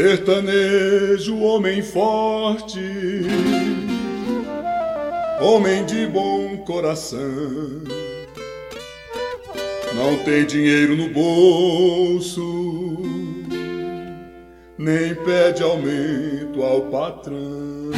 Sertanejo, homem forte, homem de bom coração, não tem dinheiro no bolso, nem pede aumento ao patrão.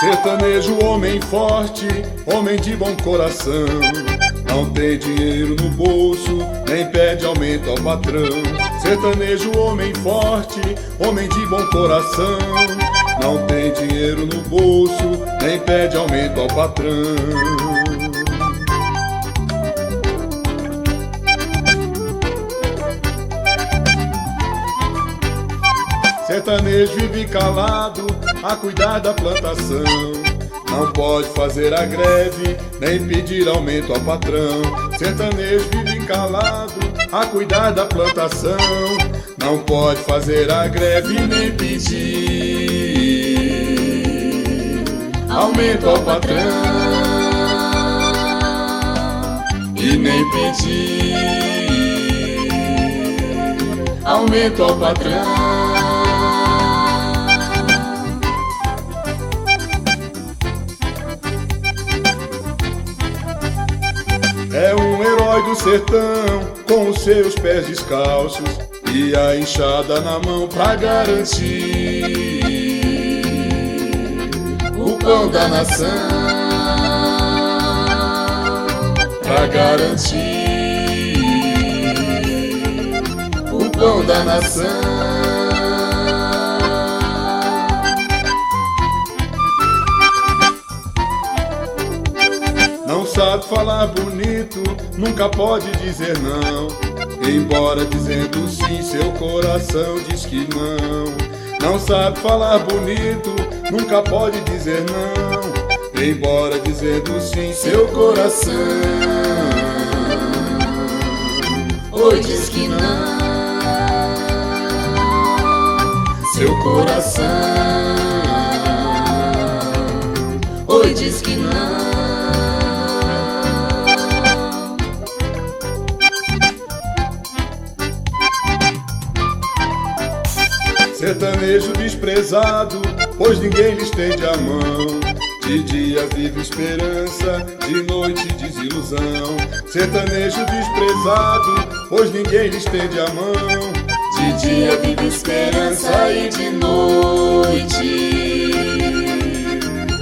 Sertanejo, homem forte, homem de bom coração, não tem dinheiro no bolso, nem pede aumento ao patrão. Sertanejo, homem forte, homem de bom coração, não tem dinheiro no bolso, nem pede aumento ao patrão. Sertanejo vive calado a cuidar da plantação, não pode fazer a greve, nem pedir aumento ao patrão. Sertanejo vive calado a cuidar da plantação, não pode fazer a greve, nem pedir aumento ao patrão. E nem pedir aumento ao patrão. É um herói do sertão, com os seus pés descalços e a enxada na mão pra garantir o pão da nação. Pra garantir o pão da nação. Não sabe falar bonito, nunca pode dizer não, embora dizendo sim, seu coração diz que não. Não sabe falar bonito, nunca pode dizer não, embora dizendo sim, seu coração oi diz que não. Seu coração oi diz que não. Sertanejo desprezado, pois ninguém lhe estende a mão. De dia vive esperança, de noite desilusão. Sertanejo desprezado, pois ninguém lhe estende a mão. De dia vive esperança e de noite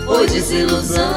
oi desilusão.